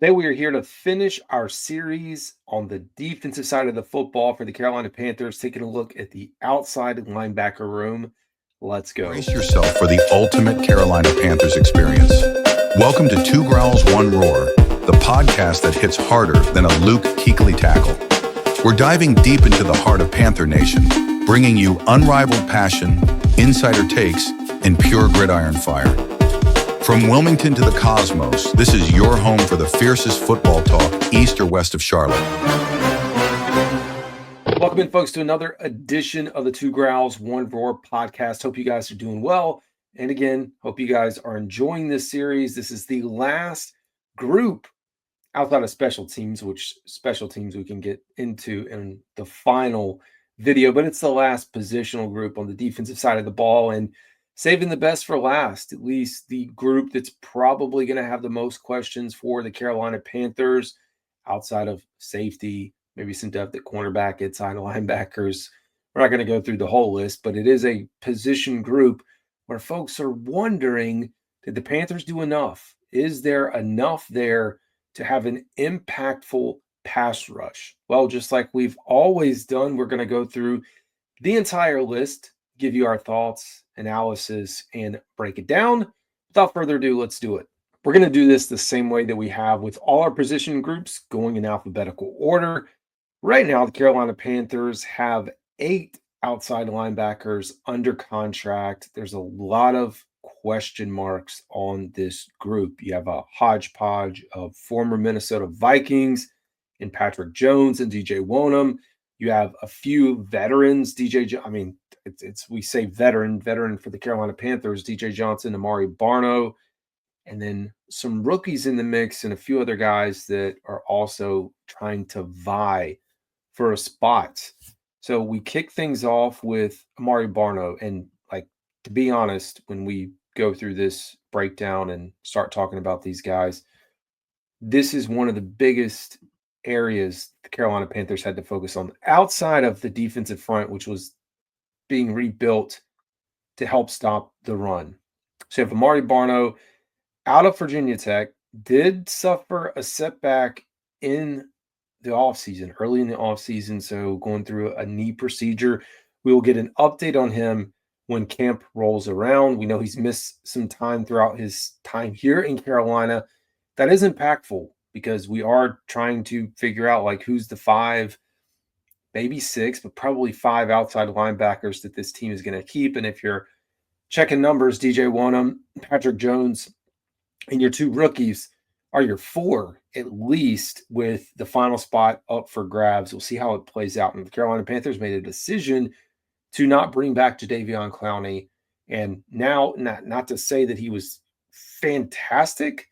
Today we are here to finish our series on the defensive side of the football for the Carolina Panthers, taking a look at the outside linebacker room. Let's go. Brace yourself for the ultimate Carolina Panthers experience. Welcome to Two Growls, One Roar, the podcast that hits harder than a Luke Kuechly tackle. We're diving deep into the heart of Panther Nation, bringing you unrivaled passion, insider takes, and pure gridiron fire. From Wilmington to the cosmos, this is your home for the fiercest football talk east or west of Charlotte. Welcome in, folks, to another edition of the Two Growls, One Roar podcast. Hope you guys are doing well. And again, hope you guys are enjoying this series. This is the last group outside of special teams, which special teams we can get into in the final video. But it's the last positional group on the defensive side of the ball. And saving the best for last, at least the group that's probably going to have the most questions for the Carolina Panthers outside of safety, maybe some depth at cornerback, inside linebackers. We're not going to go through the whole list, but it is a position group where folks are wondering, did the Panthers do enough? Is there enough there to have an impactful pass rush? Well, just like we've always done, we're going to go through the entire list, give you our thoughts, analysis, and break it down. Without further ado, let's do it. We're going to do this the same way that we have with all our position groups, going in alphabetical order. Right now, the Carolina Panthers have 8 outside linebackers under contract. There's a lot of question marks on this group. You have a hodgepodge of former Minnesota Vikings in Patrick Jones and DJ Wonnum. You have a few veterans, we say veteran for the Carolina Panthers, DJ Johnson, Amari Barno, and then some rookies in the mix and a few other guys that are also trying to vie for a spot. So we kick things off with Amari Barno. And to be honest, when we go through this breakdown and start talking about these guys, this is one of the biggest areas the Carolina Panthers had to focus on outside of the defensive front, which was being rebuilt to help stop the run. So you have Amari Barno out of Virginia Tech, did suffer a setback in the offseason, early in the offseason, so going through a knee procedure. We will get an update on him when camp rolls around. We know he's missed some time throughout his time here in Carolina. That is impactful because we are trying to figure out who's the 5, maybe 6, but probably 5 outside linebackers that this team is going to keep. And if you're checking numbers, DJ Wonnum, Patrick Jones, and your 2 rookies are your 4, at least, with the final spot up for grabs. We'll see how it plays out. And the Carolina Panthers made a decision to not bring back Jadeveon Clowney. And now, not to say that he was fantastic,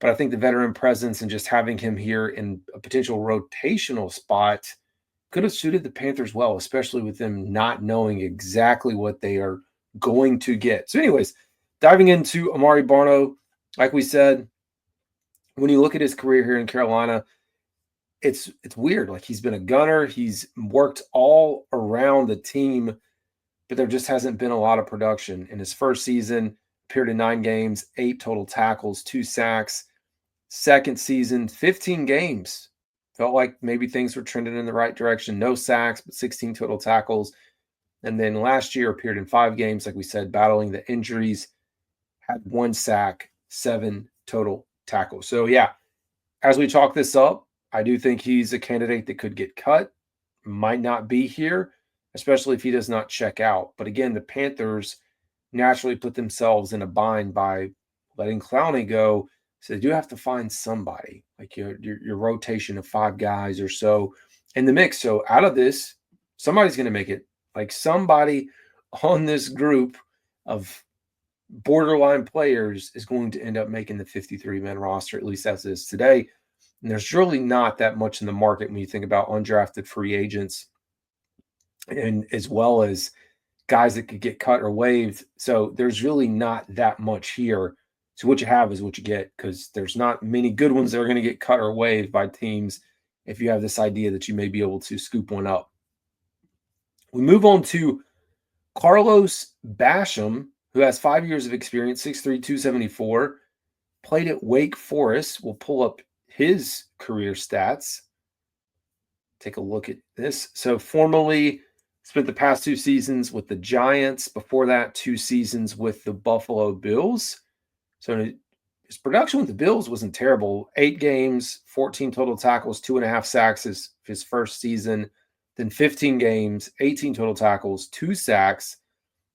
but I think the veteran presence and just having him here in a potential rotational spot could have suited the Panthers well, especially with them not knowing exactly what they are going to get. So anyways, diving into Amari Barno, like we said, when you look at his career here in Carolina, it's weird. He's been a gunner. He's worked all around the team, but there just hasn't been a lot of production. In his first season, appeared in 9 games, 8 total tackles, 2 sacks. Second season, 15 games. Felt like maybe things were trending in the right direction. No sacks, but 16 total tackles. And then last year appeared in 5 games, like we said, battling the injuries, had 1 sack, 7 total tackles. So yeah, as we chalk this up, I do think he's a candidate that could get cut, might not be here, especially if he does not check out. But again, the Panthers naturally put themselves in a bind by letting Clowney go. So they do have to find somebody, your rotation of 5 guys or so in the mix. So out of this, somebody's going to make it. Somebody on this group of borderline players is going to end up making the 53-man roster, at least as it is today. And there's really not that much in the market when you think about undrafted free agents and as well as guys that could get cut or waived. So there's really not that much here. So what you have is what you get, because there's not many good ones that are going to get cut or waived by teams if you have this idea that you may be able to scoop one up. We move on to Carlos Basham, who has 5 years of experience, 6'3", 274, played at Wake Forest. We'll pull up his career stats. Take a look at this. So formerly spent the past 2 seasons with the Giants. Before that, 2 seasons with the Buffalo Bills. So his production with the Bills wasn't terrible. 8 games, 14 total tackles, 2.5 sacks his first season. Then 15 games, 18 total tackles, 2 sacks.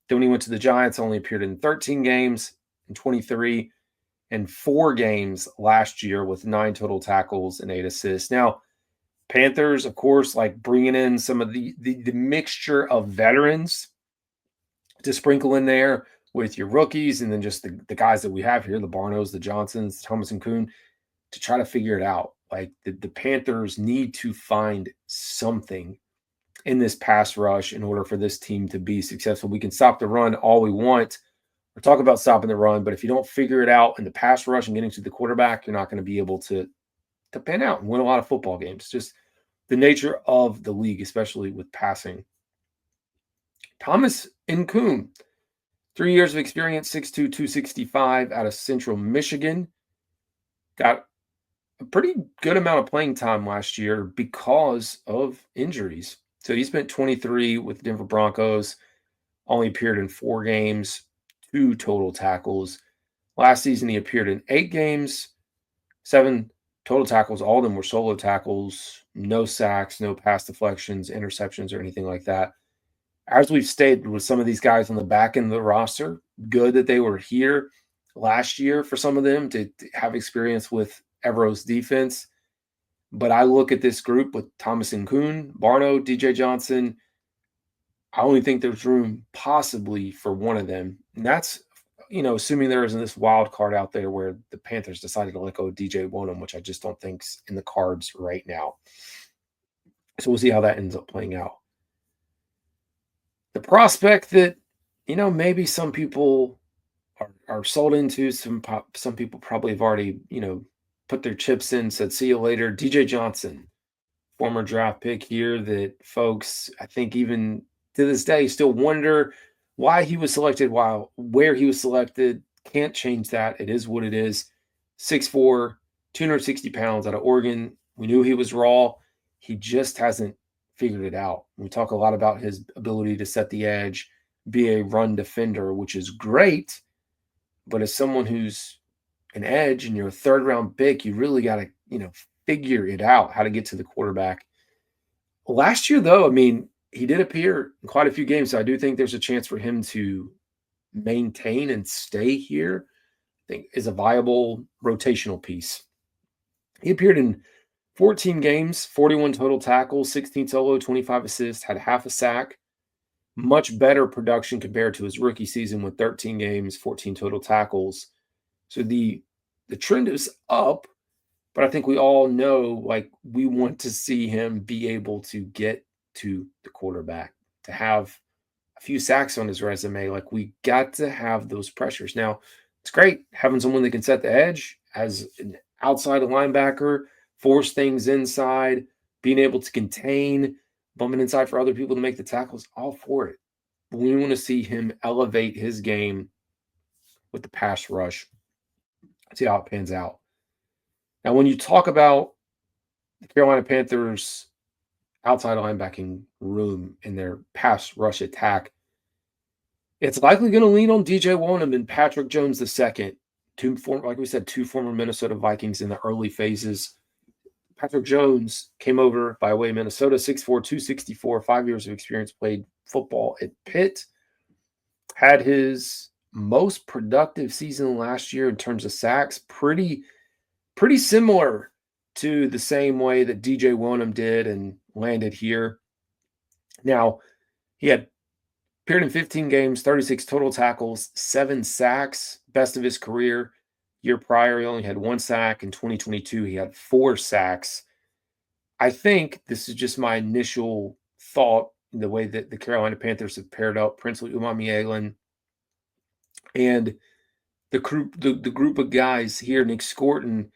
Then when he went to the Giants, only appeared in 13 games in 23 and 4 games last year with 9 total tackles and 8 assists. Now, Panthers, of course, like bringing in some of the mixture of veterans to sprinkle in there with your rookies and then just the guys that we have here, the Barnos, the Johnsons, Thomas and Kuhn, to try to figure it out. Like the Panthers need to find something in this pass rush in order for this team to be successful. We can stop the run all we want or talk about stopping the run, but if you don't figure it out in the pass rush and getting to the quarterback, you're not going to be able to pan out and win a lot of football games. Just the nature of the league, especially with passing. Thomas Incoom, 3 years of experience, 6'2", 265 out of Central Michigan. Got a pretty good amount of playing time last year because of injuries. So he spent 23 with the Denver Broncos, only appeared in 4 games, 2 total tackles. Last season, he appeared in 8 games, 7 total tackles. All of them were solo tackles, no sacks, no pass deflections, interceptions, or anything like that. As we've stated with some of these guys on the back end of the roster, good that they were here last year for some of them to have experience with Evero's defense. But I look at this group with Thomas and Kuhn, Barno, DJ Johnson. I only think there's room possibly for one of them. And that's, assuming there isn't this wild card out there where the Panthers decided to let go of DJ Wonnum, which I just don't think's in the cards right now. So we'll see how that ends up playing out. The prospect that, maybe some people are sold into, some people probably have already, put their chips in, said, see you later. DJ Johnson, former draft pick here that folks, I think even to this day, still wonder why he was selected, where he was selected. Can't change that. It is what it is. 6'4", 260 pounds out of Oregon. We knew he was raw. He just hasn't figured it out. We talk a lot about his ability to set the edge, be a run defender, which is great. But as someone who's an edge and you're a third-round pick, you really got to, figure it out, how to get to the quarterback. Last year, though, he did appear in quite a few games, so I do think there's a chance for him to maintain and stay here. I think is a viable rotational piece. He appeared in 14 games, 41 total tackles, 16 solo, 25 assists, had half a sack. Much better production compared to his rookie season with 13 games, 14 total tackles. So the trend is up, but I think we all know, we want to see him be able to get to the quarterback, to have a few sacks on his resume. We got to have those pressures. Now, it's great having someone that can set the edge as an outside linebacker, force things inside, being able to contain, bumping inside for other people to make the tackles, all for it. But we want to see him elevate his game with the pass rush. See how it pans out. Now, when you talk about the Carolina Panthers outside linebacking room in their pass rush attack, it's likely going to lean on DJ Wonnum and Patrick Jones II, two former Minnesota Vikings in the early phases. Patrick Jones came over by way of Minnesota, 6'4", 264, 5 years of experience, played football at Pitt, had his most productive season last year in terms of sacks, pretty similar to the same way that DJ Wonnum did and landed here. Now, he had appeared in 15 games, 36 total tackles, 7 sacks, best of his career. Year prior, he only had 1 sack. In 2022, he had 4 sacks. I think this is just my initial thought in the way that the Carolina Panthers have paired up Princely Umanmielen and the group of guys here, Nic Scourton.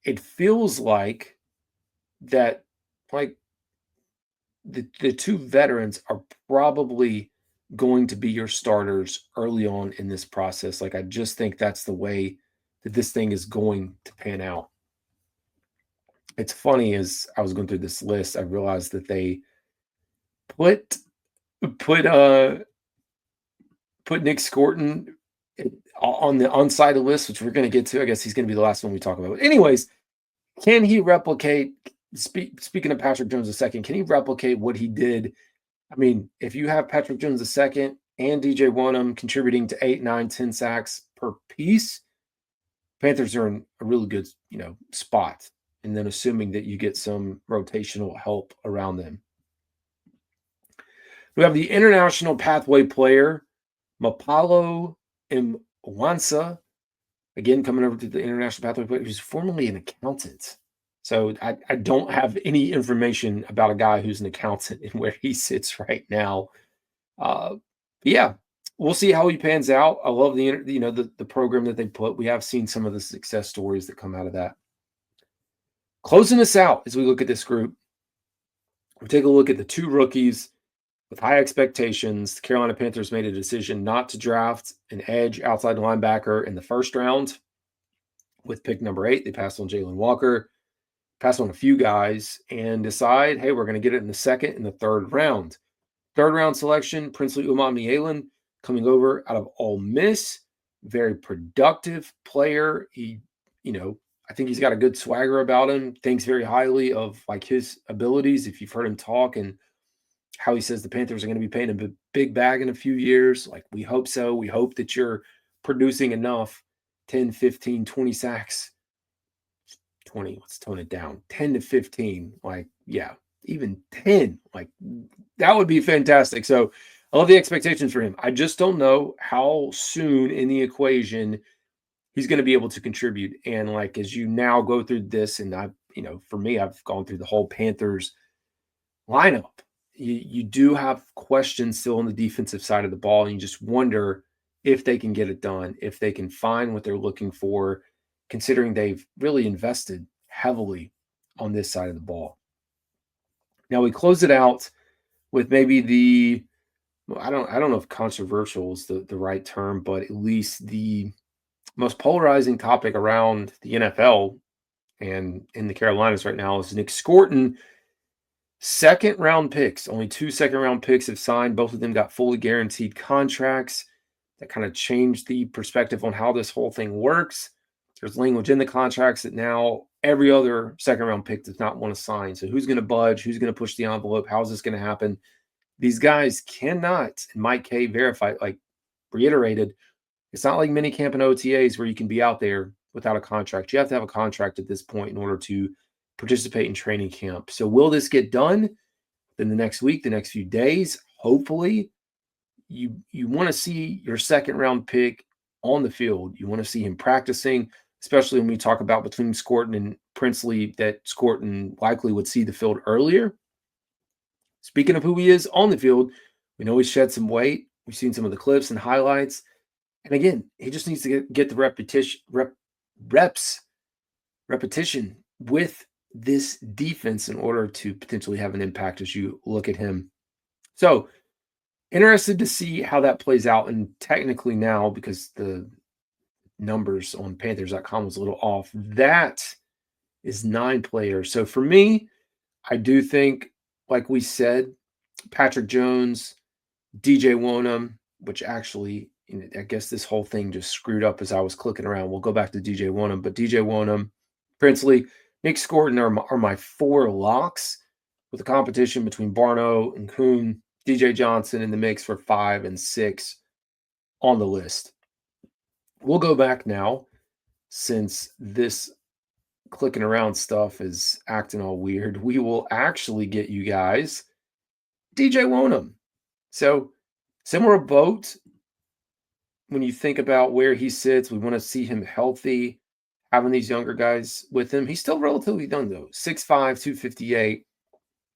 It feels like that, the 2 veterans are probably going to be your starters early on in this process. I just think that's the way that this thing is going to pan out. It's funny, as I was going through this list, I realized that they put Nic Scourton on the unsighted list, which we're going to get to. I guess he's going to be the last one we talk about. But anyways, can he replicate, speaking of Patrick Jones II, can he replicate what he did? I mean, if you have Patrick Jones II and DJ Wonnum contributing to 8, 9, 10 sacks per piece, Panthers are in a really good, spot. And then assuming that you get some rotational help around them. We have the international pathway player, Mapalo Mwansa, again, coming over to the international pathway player, who's formerly an accountant. So I don't have any information about a guy who's an accountant and where he sits right now. But yeah, we'll see how he pans out. I love the program that they put. We have seen some of the success stories that come out of that. Closing us out as we look at this group, we take a look at the two rookies with high expectations. The Carolina Panthers made a decision not to draft an edge outside linebacker in the first round. With pick number 8, they passed on Jalen Walker, passed on a few guys, and decide, hey, we're going to get it in the second and the third round. Third round selection, Princely Umanmielen, coming over out of Ole Miss. Very productive player. He, I think he's got a good swagger about him. Thinks very highly of his abilities. If you've heard him talk and how he says the Panthers are going to be paying a big bag in a few years, we hope so. We hope that you're producing enough 10, 15, 20 sacks. 20, let's tone it down. 10 to 15. Even 10. That would be fantastic. So I love the expectations for him. I just don't know how soon in the equation he's going to be able to contribute. And as you now go through this, and for me, I've gone through the whole Panthers lineup. You do have questions still on the defensive side of the ball, and you just wonder if they can get it done, if they can find what they're looking for, considering they've really invested heavily on this side of the ball. Now we close it out with maybe I don't know if controversial is the right term, but at least the most polarizing topic around the NFL and in the Carolinas right now is Nic Scourton. Second round picks. Only 2 second round picks have signed. Both of them got fully guaranteed contracts. That kind of changed the perspective on how this whole thing works. There's language in the contracts that now every other second round pick does not want to sign. So who's going to budge? Who's going to push the envelope? How is this going to happen? These guys cannot, and Mike K verified, reiterated, it's not like minicamp and OTAs where you can be out there without a contract. You have to have a contract at this point in order to participate in training camp. So will this get done in the next week, the next few days? Hopefully. You want to see your second round pick on the field. You want to see him practicing, especially when we talk about between Scourton and Princely, that Scourton likely would see the field earlier. Speaking of who he is on the field, we know he's shed some weight. We've seen some of the clips and highlights. And again, he just needs to get the repetition with this defense in order to potentially have an impact as you look at him. So interested to see how that plays out. And technically now, because the numbers on Panthers.com was a little off, that is 9 players. So for me, I do think, like we said, Patrick Jones, DJ Wonnum, which actually, I guess this whole thing just screwed up as I was clicking around. We'll go back to DJ Wonnum, but DJ Wonnum, Princely, Nic Scourton are my 4 locks, with the competition between Barno and Incoom, DJ Johnson in the mix for 5 and 6 on the list. We'll go back now, since this clicking around stuff is acting all weird. We will actually get you guys DJ Wonnum. So similar boat when you think about where he sits. We want to see him healthy, having these younger guys with him. He's still relatively young, though. 6'5", 258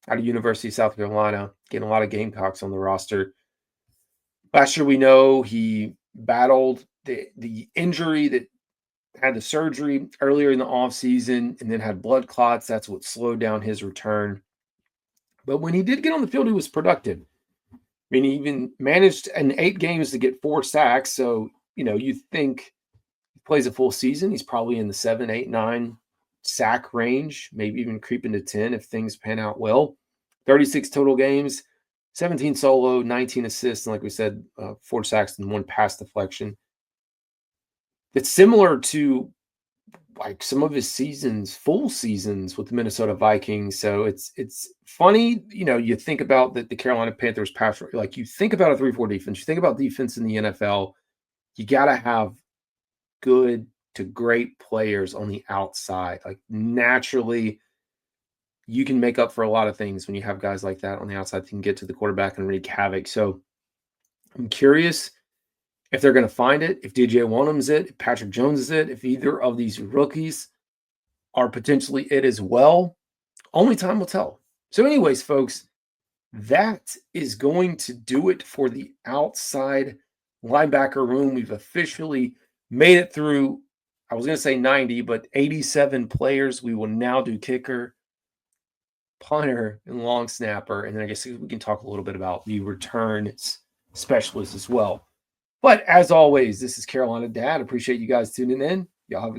out of University of South Carolina, getting a lot of Gamecocks on the roster. Last year, we know he battled the injury that had the surgery earlier in the offseason and then had blood clots. That's what slowed down his return. But when he did get on the field, he was productive. I mean, he even managed in 8 games to get 4 sacks. So, you think he plays a full season, he's probably in the 7, 8, 9 sack range, maybe even creep into 10 if things pan out well. 36 total games, 17 solo, 19 assists, and like we said, 4 sacks and 1 pass deflection. It's similar to like some of his seasons, full seasons with the Minnesota Vikings. So it's funny, you think about the Carolina Panthers pass, like you think about a 3-4 defense, you think about defense in the NFL, you got to have good to great players on the outside. Like naturally, you can make up for a lot of things when you have guys like that on the outside that can get to the quarterback and wreak havoc. So I'm curious if they're going to find it, if DJ Wonnum's it, if Patrick Jones is it, if either of these rookies are potentially it as well. Only time will tell. So anyways, folks, that is going to do it for the outside linebacker room. We've officially made it through, I was going to say 90, but 87 players. We will now do kicker, punter, and long snapper. And then I guess we can talk a little bit about the return specialist as well. But as always, this is Carolina Dad. Appreciate you guys tuning in. Y'all have a good